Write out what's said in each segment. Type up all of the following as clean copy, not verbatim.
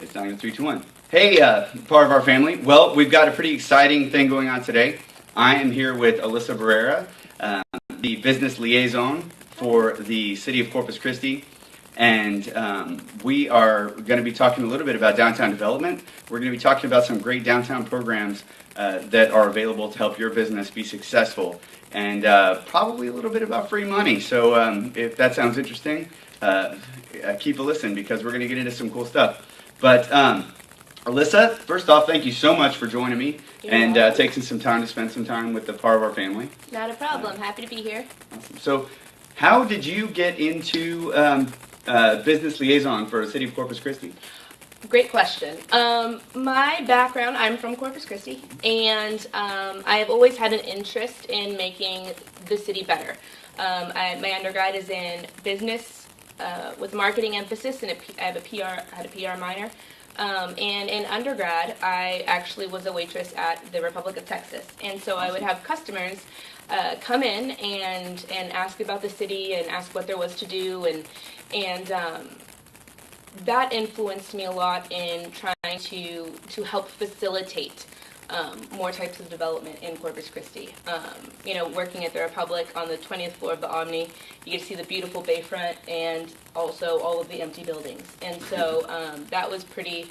It's not even 3, 2, 1. Hey, part of our family. Well, we've got a pretty exciting thing going on today. I am here with Alyssa Barrera, the business liaison for the city of Corpus Christi. And we are going to be talking a little bit about downtown development. We're going to be talking about some great downtown programs that are available to help your business be successful. And probably a little bit about free money. So if that sounds interesting, keep a listen because we're going to get into some cool stuff. But Alyssa, first off, thank you so much for joining me and taking some time to spend some time with the part of our family. Not a problem. Happy to be here. Awesome. So how did you get into business liaison for the city of Corpus Christi? Great question. My background, I'm from Corpus Christi, and I have always had an interest in making the city better. My undergrad is in business with marketing emphasis, and I had a PR minor. And in undergrad, I actually was a waitress at the Republic of Texas, and so I would have customers come in and ask about the city and ask what there was to do, and that influenced me a lot in trying to help facilitate more types of development in Corpus Christi. Working at the Republic on the 20th floor of the Omni, you get to see the beautiful bayfront and also all of the empty buildings. And so that was pretty,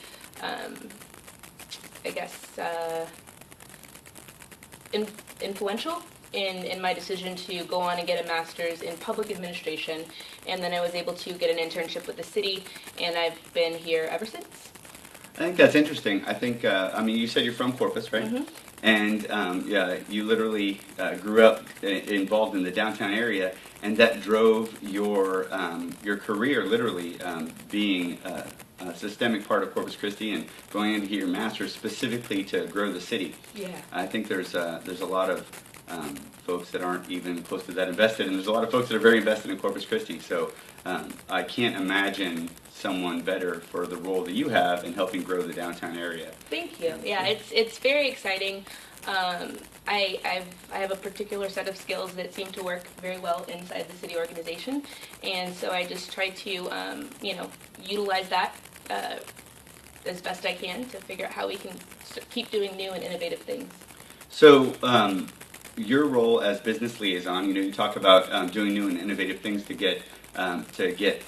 influential in my decision to go on and get a master's in public administration. And then I was able to get an internship with the city, and I've been here ever since. I think that's interesting. I think, you said you're from Corpus, right? Mm-hmm. And you literally grew up involved in the downtown area, and that drove your career, literally being a systemic part of Corpus Christi and going in to get your master's specifically to grow the city. Yeah. I think there's a lot of folks that aren't even close to that invested, and there's a lot of folks that are very invested in Corpus Christi. So I can't imagine someone better for the role that you have in helping grow the downtown area. Thank you. Yeah, it's very exciting. I have a particular set of skills that seem to work very well inside the city organization, and so I just try to utilize that as best I can to figure out how we can keep doing new and innovative things. So your role as business liaison, you talk about doing new and innovative things to get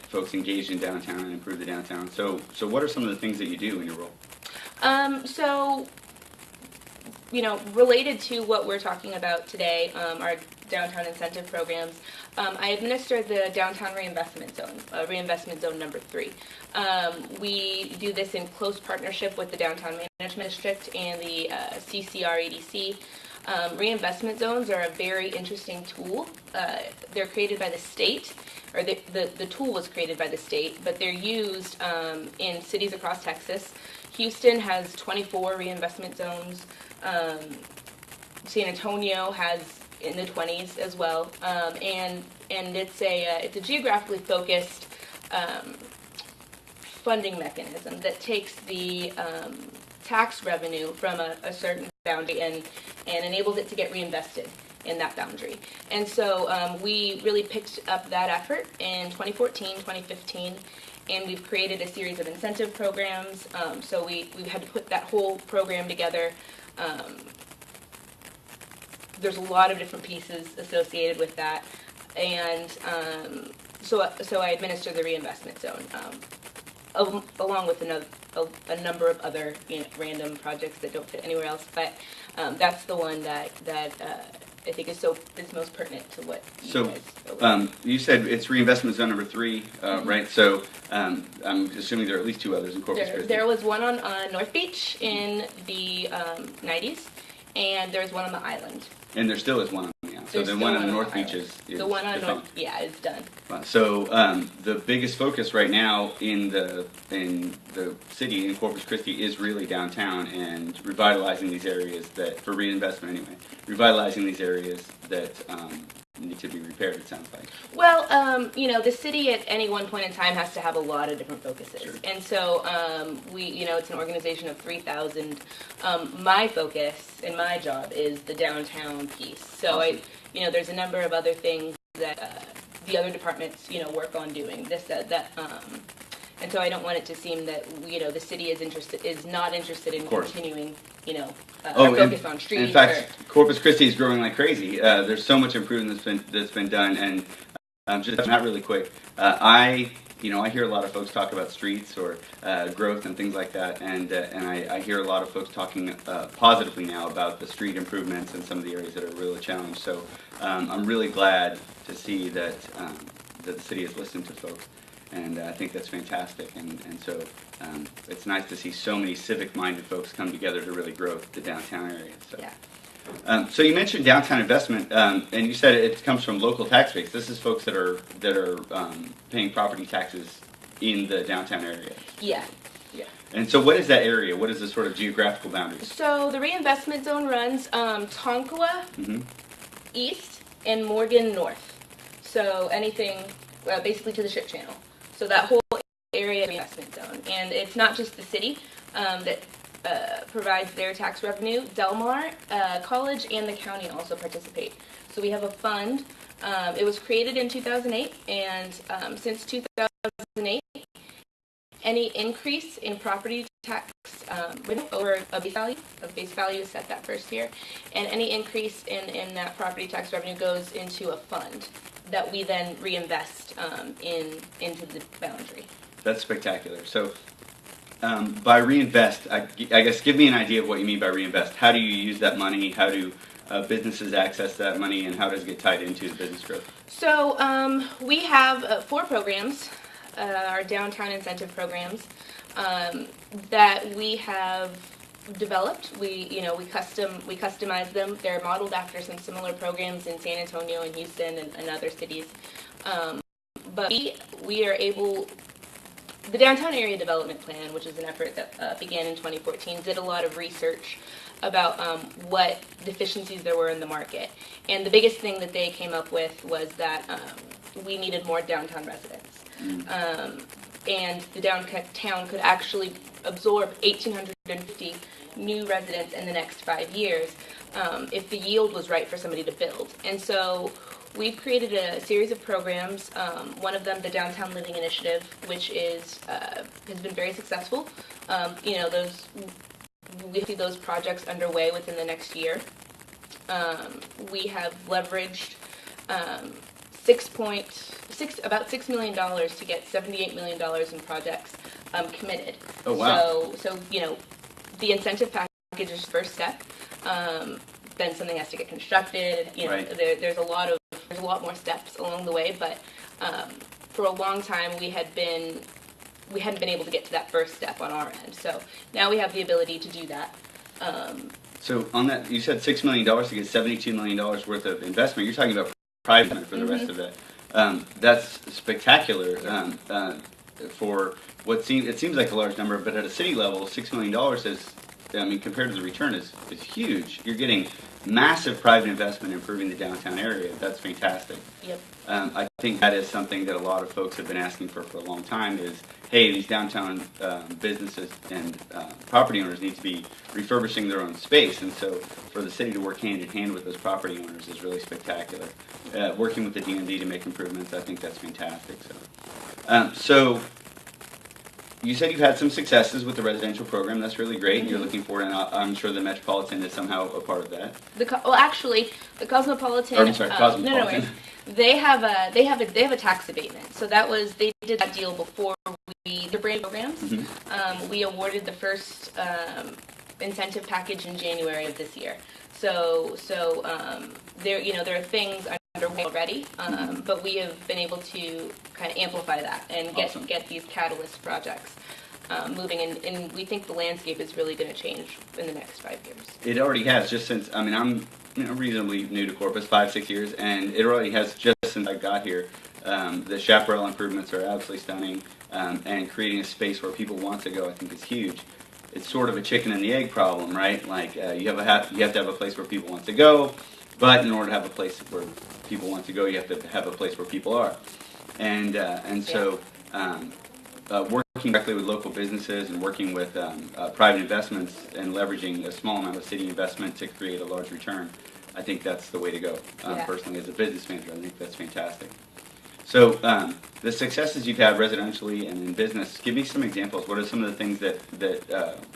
folks engaged in downtown and improve the downtown. So what are some of the things that you do in your role? Related to what we're talking about today, our downtown incentive programs, I administer the downtown reinvestment zone number 3. We do this in close partnership with the downtown management district and the CCR-ADC. Reinvestment zones are a very interesting tool. They're created by the state, or the tool was created by the state, but they're used in cities across Texas. Houston has 24 reinvestment zones. San Antonio has in the 20s as well, and it's a geographically focused funding mechanism that takes the tax revenue from a certain boundary and enables it to get reinvested in that boundary. And so we really picked up that effort in 2014, 2015, and we've created a series of incentive programs. So we had to put that whole program together. There's a lot of different pieces associated with that, and so I administer the reinvestment zone, along with a number of other random projects that don't fit anywhere else. But that's the one that I think is most pertinent to what you guys are. You said it's reinvestment zone number 3, right? So I'm assuming there are at least 2 others in Corpus Christi. There was one on North Beach in the 90s, and there's one on the island. And there still is one on the island. So the one on the North Beach is the one on North, is done. Wow. So the biggest focus right now in the city in Corpus Christi is really downtown and revitalizing these areas for reinvestment anyway. Revitalizing these areas that need to be repaired, it sounds like. Well, the city at any one point in time has to have a lot of different focuses. Sure. And so it's an organization of 3,000. My focus and my job is the downtown piece. So awesome. There's a number of other things that the other departments, work on doing. And so I don't want it to seem that, the city is not interested in continuing, our focus on streets. In fact, Corpus Christi is growing like crazy. There's so much improvement that's been done, and just not really quick. I hear a lot of folks talk about streets or growth and things like that, and I hear a lot of folks talking positively now about the street improvements and some of the areas that are really challenged. So I'm really glad to see that the city has listened to folks, and I think that's fantastic. And so it's nice to see so many civic-minded folks come together to really grow the downtown area. So. Yeah. So you mentioned downtown investment, and you said it comes from local tax base. This is folks that are paying property taxes in the downtown area. Yeah. Yeah. And so what is that area? What is the sort of geographical boundaries? So the reinvestment zone runs Tonkawa east and Morgan north. So anything basically to the Ship Channel. So that whole area is reinvestment zone. And it's not just the city that provides their tax revenue. Del Mar College and the county also participate. So we have a fund. It was created in 2008, and since 2008, any increase in property tax over a base value is set that first year, and any increase in that property tax revenue goes into a fund that we then reinvest into the boundary. That's spectacular. So by reinvest, I guess give me an idea of what you mean by reinvest. How do you use that money? How do businesses access that money, and how does it get tied into the business growth? So we have 4 programs, our downtown incentive programs, that we have developed. We customize them. They're modeled after some similar programs in San Antonio and Houston and other cities. But we are able. The Downtown Area Development Plan, which is an effort that began in 2014, did a lot of research about what deficiencies there were in the market. And the biggest thing that they came up with was that we needed more downtown residents. And the downtown could actually absorb 1,850 new residents in the next 5 years if the yield was right for somebody to build. And so we've created a series of programs, one of them the Downtown Living Initiative, which has been very successful. We see those projects underway within the next year. We have leveraged about $6 million to get $78 million in projects committed. Oh, wow. So the incentive package is the first step. Then something has to get constructed. Right. There's a lot more steps along the way, but for a long time we hadn't been able to get to that first step on our end. So now we have the ability to do that. So on that, you said $6 million to get $72 million worth of investment. You're talking about private for the rest of that. That's spectacular for what seems like a large number, but at a city level, $6 million compared to the return is huge. You're getting massive private investment improving the downtown area. That's fantastic. Yep. I think that is something that a lot of folks have been asking for a long time is, hey, these downtown businesses and property owners need to be refurbishing their own space. And so for the city to work hand in hand with those property owners is really spectacular. Working with the DMV to make improvements, I think that's fantastic. So you said you've had some successes with the residential program. That's really great. You're looking forward, and I'm sure the Metropolitan is somehow a part of that. The Cosmopolitan. Or, I'm sorry, Cosmopolitan. No, they have a tax abatement. So they did that deal before the brand programs. We awarded the first incentive package in January of this year. So there are things underway already, but we have been able to kind of amplify that and get these catalyst projects moving, and we think the landscape is really going to change in the next 5 years. It already has, just since, I'm reasonably new to Corpus, 5-6 years, and it already has just since I got here. The chaparral improvements are absolutely stunning, and creating a space where people want to go, I think, is huge. It's sort of a chicken and the egg problem, right? Like you have to have a place where people want to go, but in order to have a place where people want to go, you have to have a place where people are, and so working directly with local businesses and working with private investments and leveraging a small amount of city investment to create a large return, I think that's the way to go. Personally, as a business manager, I think that's fantastic. So the successes you've had residentially and in business, give me some examples. What are some of the things that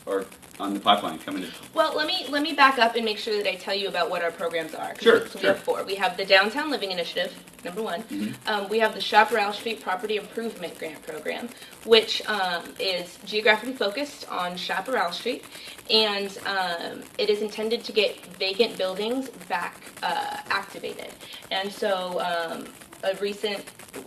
are on the pipeline coming in? Well, let me back up and make sure that I tell you about what our programs are. Sure, So we sure. have 4. We have the Downtown Living Initiative, number 1. Mm-hmm. We have the Chaparral Street Property Improvement Grant Program, which is geographically focused on Chaparral Street, and it is intended to get vacant buildings back activated. And so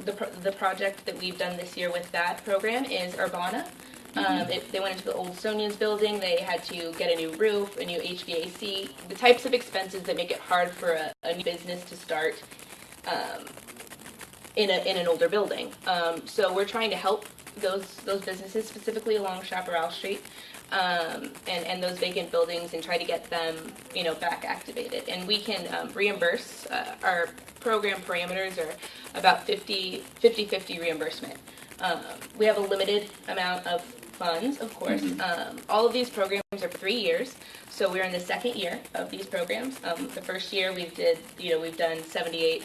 the project that we've done this year with that program is Urbana. They went into the old Sonia's building. They had to get a new roof, a new HVAC, the types of expenses that make it hard for a new business to start in an older building. So we're trying to help those businesses, specifically along Chaparral Street, and those vacant buildings, and try to get them back activated. And we can reimburse. Our program parameters are about 50-50 reimbursement. We have a limited amount of funds, of course. All of these programs are for 3 years, so we're in the second year of these programs. The first year we've gotten $78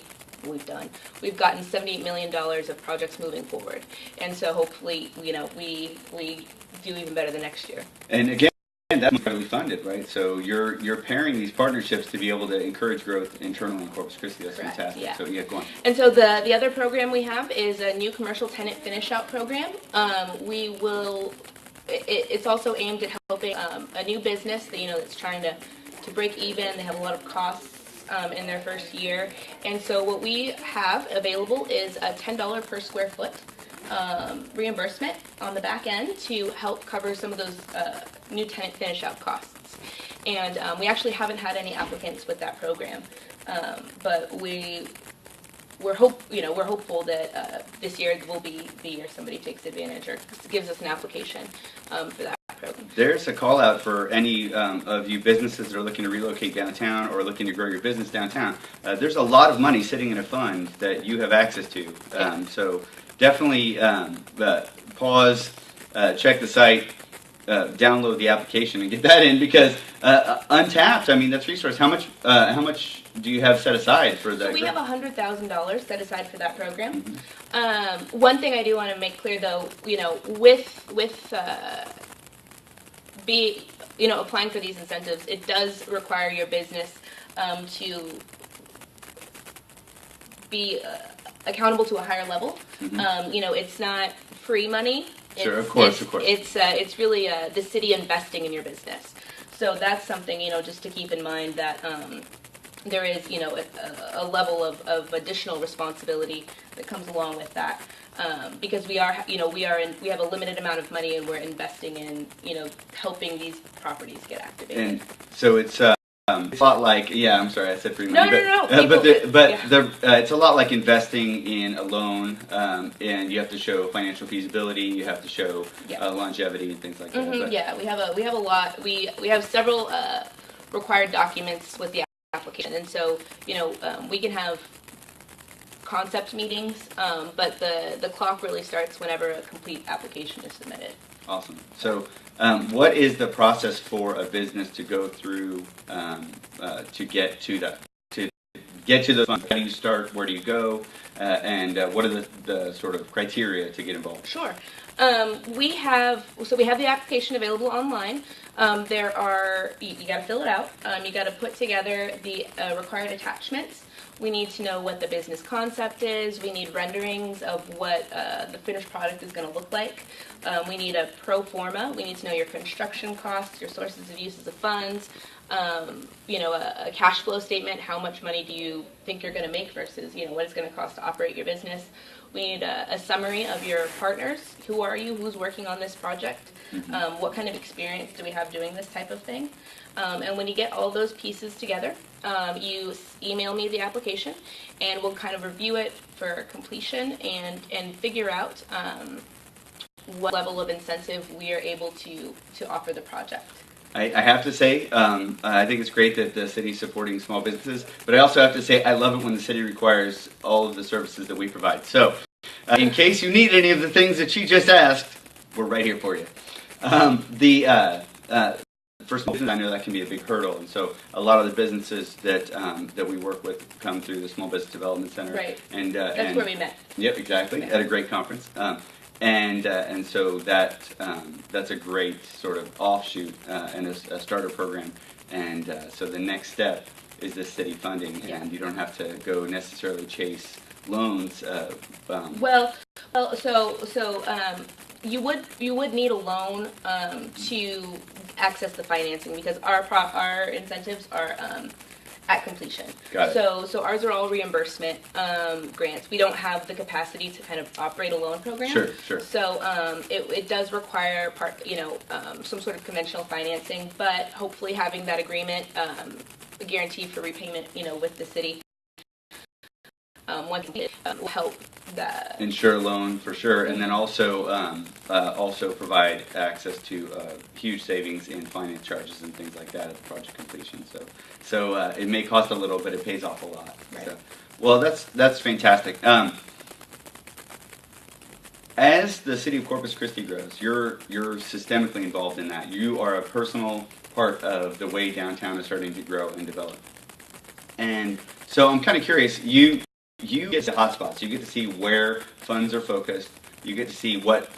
million of projects moving forward, and so hopefully we do even better the next year. And again, that's incredibly funded, right? So you're pairing these partnerships to be able to encourage growth internally in Corpus Christi. That's Correct, fantastic. yeah. So yeah, go on. And so the other program we have is a new commercial tenant finish out program. It's also aimed at helping a new business that's trying to break even. They have a lot of costs in their first year, and so what we have available is a $10 per square foot reimbursement on the back end to help cover some of those new tenant finish out costs. And we actually haven't had any applicants with that program, but we're hopeful that this year will be the year somebody takes advantage or gives us an application for that program. There's a call out for any of you businesses that are looking to relocate downtown or looking to grow your business downtown. There's a lot of money sitting in a fund that you have access to. So definitely pause, check the site, download the application, and get that in, because untapped. I mean, that's resource. How much do you have set aside for that? So we have $100,000 set aside for that program. One thing I do want to make clear, though, with applying for these incentives, it does require your business to be accountable to a higher level. It's not free money. Sure, of course. It's really the city investing in your business. So that's something, just to keep in mind, that there is, a level of additional responsibility that comes along with that. Because we have a limited amount of money, and we're investing in, helping these properties get activated. And so it's a lot like, I'm sorry, I said free money. No. It's a lot like investing in a loan, and you have to show financial feasibility, you have to show longevity and things like that. We have a lot. We have several required documents with the application, and so we can have concept meetings, but the clock really starts whenever a complete application is submitted. Awesome. So what is the process for a business to go through to get to the fund? How do you start? Where do you go? And what are the sort of criteria to get involved? Sure. We have the application available online. You got to fill it out. You got to put together the required attachments. We need to know what the business concept is. We need renderings of what the finished product is going to look like. We need a pro forma. We need to know your construction costs, your sources of uses of funds, a cash flow statement. How much money do you think you're going to make versus, what it's going to cost to operate your business. We need a summary of your partners. Who are you? Who's working on this project? What kind of experience do we have doing this type of thing? And when you get all those pieces together, you email me the application, and we'll kind of review it for completion and figure out what level of incentive we are able to offer the project. I have to say, I think it's great that the city's supporting small businesses, but I also have to say I love it when the city requires all of the services that we provide. So, in case you need any of the things that she just asked, we're right here for you. for small business, I know that can be a big hurdle, and so a lot of the businesses that we work with come through the Small Business Development Center. Right. And That's where we met. Yep, exactly. Yeah. At a great conference. And so that's a great sort of offshoot and a starter program. And so the next step is the city funding, Yeah. and you don't have to go necessarily chase loans. You would need a loan to access the financing because our incentives are at completion. Got it. So ours are all reimbursement grants. We don't have the capacity to kind of operate a loan program. Sure. So it does require some sort of conventional financing, but hopefully having that agreement, a guarantee for repayment, with the city, will help that. Insure loan for sure, and then also provide access to huge savings in finance charges and things like that at the project completion. So it may cost a little, but it pays off a lot. Right. So, well, that's fantastic. As the city of Corpus Christi grows, you're systemically involved in that. You are a personal part of the way downtown is starting to grow and develop. And so I'm kind of curious. You get to hotspots. You get to see where funds are focused. You get to see what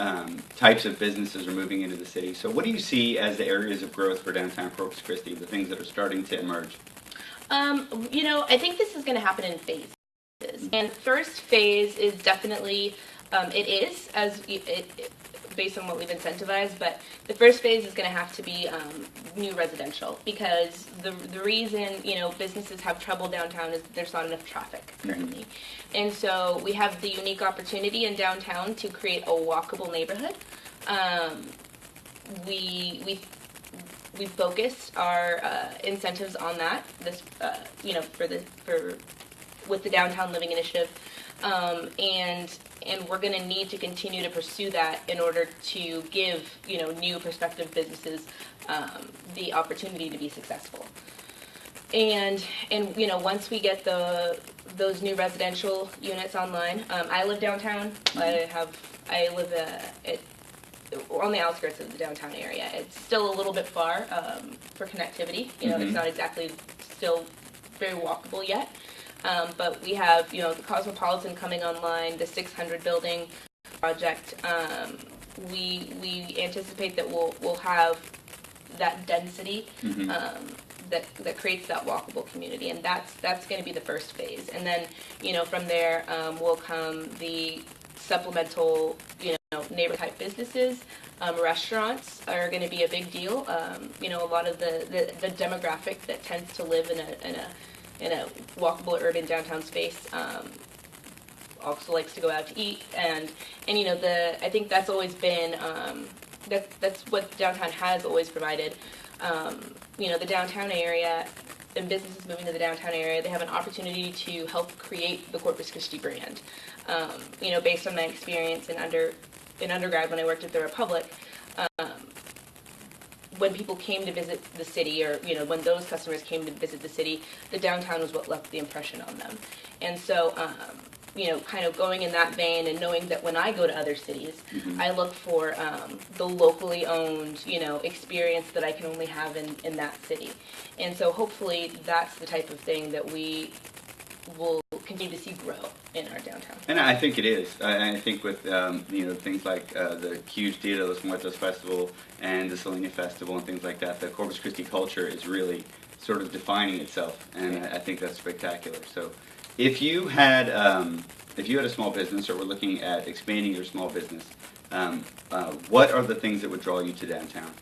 types of businesses are moving into the city. So what do you see as the areas of growth for downtown Corpus Christi, the things that are starting to emerge? I think this is going to happen in phases. And the first phase is definitely, based on what we've incentivized, but the first phase is going to have to be new residential because the reason businesses have trouble downtown is there's not enough traffic currently. Mm-hmm. And so we have the unique opportunity in downtown to create a walkable neighborhood. We focused our incentives on that with the Downtown Living Initiative. And we're going to need to continue to pursue that in order to give new prospective businesses the opportunity to be successful. And once we get those new residential units online, I live downtown. I live on the outskirts of the downtown area. It's still a little bit far for connectivity. Mm-hmm. It's not exactly still very walkable yet. But we have, the Cosmopolitan coming online, the 600 building project. We anticipate that we'll have that density mm-hmm. that creates that walkable community, and that's going to be the first phase. And then, from there will come the supplemental, neighborhood type businesses. Restaurants are going to be a big deal. A lot of the demographic that tends to live in a walkable urban downtown space also likes to go out to eat, and I think that's always been that's what downtown has always provided. The downtown area and businesses moving to the downtown area, they have an opportunity to help create the Corpus Christi brand. Based on my experience in undergrad when I worked at the Republic. When people came to visit the city, or when those customers came to visit the city, the downtown was what left the impression on them. And so, kind of going in that vein and knowing that when I go to other cities, mm-hmm. I look for the locally owned, experience that I can only have in that city. And so hopefully that's the type of thing that we will continue to see grow in our downtown. And I think it is. I think with things like the huge Dia de los Muertos Festival and the Selena Festival and things like that, the Corpus Christi culture is really sort of defining itself, and I think that's spectacular. So, if you had a small business or were looking at expanding your small business, what are the things that would draw you to downtown?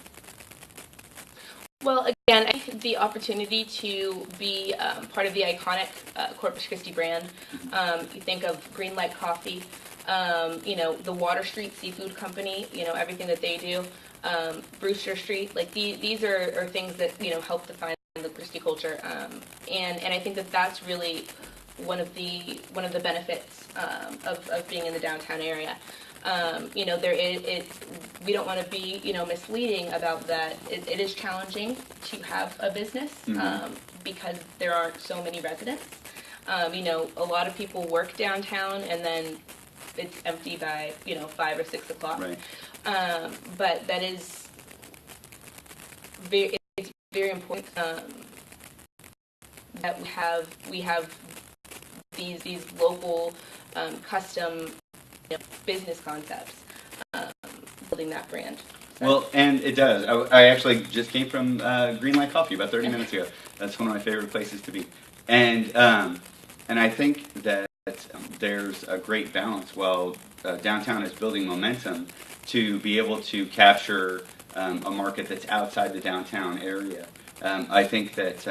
Well, again, I think the opportunity to be part of the iconic Corpus Christi brand. You think of Greenlight Coffee, the Water Street Seafood Company, everything that they do, Brewster Street. Like these are things that help define the Christi culture, and I think that that's really one of the benefits of being in the downtown area. We don't want to be, misleading about that. It is challenging to have a business mm-hmm. Because there aren't so many residents. A lot of people work downtown and then it's empty by, 5 or 6 o'clock. Right. But that is it's very important that we have these local custom business concepts, building that brand. So. Well, and it does. I actually just came from Green Light Coffee about 30 minutes ago. That's one of my favorite places to be. And I think that there's a great balance while downtown is building momentum to be able to capture a market that's outside the downtown area. I think that,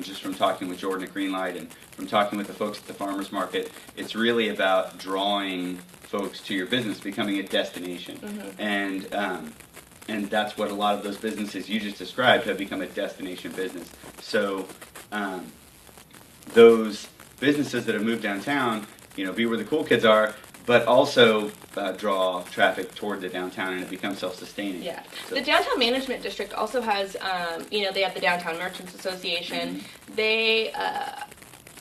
just from talking with Jordan at Greenlight and from talking with the folks at the farmers market, it's really about drawing folks to your business, becoming a destination. Mm-hmm. And that's what a lot of those businesses you just described have become, a destination business. So those businesses that have moved downtown, be where the cool kids are, but also draw traffic toward the downtown, and it becomes self-sustaining. Yeah. So. The Downtown Management District also has, they have the Downtown Merchants Association. Mm-hmm. They,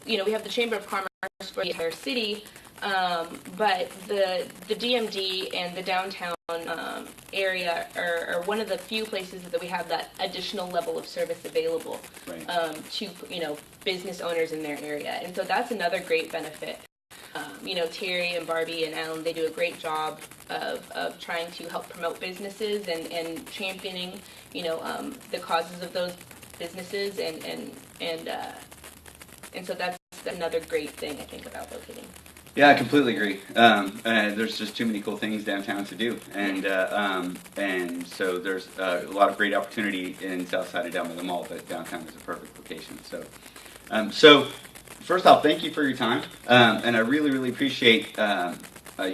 we have the Chamber of Commerce for the entire city, but the DMD and the downtown area are one of the few places that we have that additional level of service available, right, to business owners in their area, and so that's another great benefit. Terry and Barbie and Alan, they do a great job of trying to help promote businesses and championing, the causes of those businesses, and so that's another great thing I think about locating. Yeah, I completely agree. There's just too many cool things downtown to do, and so there's a lot of great opportunity in Southside and down by the mall, but downtown is a perfect location. So first off, thank you for your time, and I really, really appreciate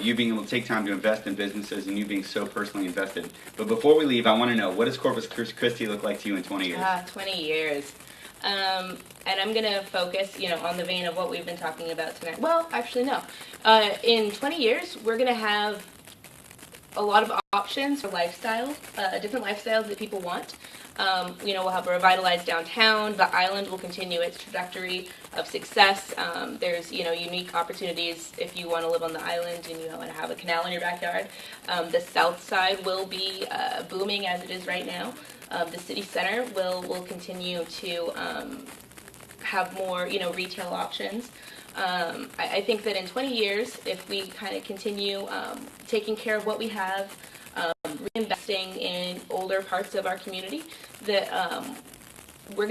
you being able to take time to invest in businesses and you being so personally invested. But before we leave, I want to know, what does Corpus Christi look like to you in 20 years? 20 years. And I'm going to focus, on the vein of what we've been talking about tonight. Well, actually, no. In 20 years, we're going to have a lot of options for lifestyle, different lifestyles that people want. We'll have a revitalized downtown. The island will continue its trajectory of success. There's, unique opportunities if you want to live on the island and you want to have a canal in your backyard. The south side will be booming as it is right now. The city center will continue to have more, retail options. I think that in 20 years, if we kind of continue taking care of what we have, reinvesting in older parts of our community, that we're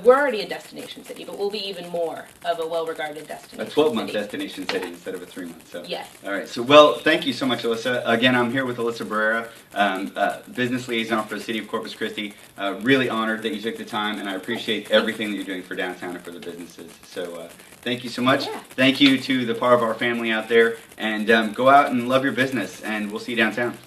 already a destination city, but we'll be even more of a well-regarded destination. A 12-month destination city instead of a 3-month. So. Yes. All right. So, well, thank you so much, Alyssa. Again, I'm here with Alyssa Barrera, business liaison for the city of Corpus Christi. Really honored that you took the time, and I appreciate everything that you're doing for downtown and for the businesses. So, thank you so much. Yeah. Thank you to the part of our family out there, and go out and love your business, and we'll see you downtown.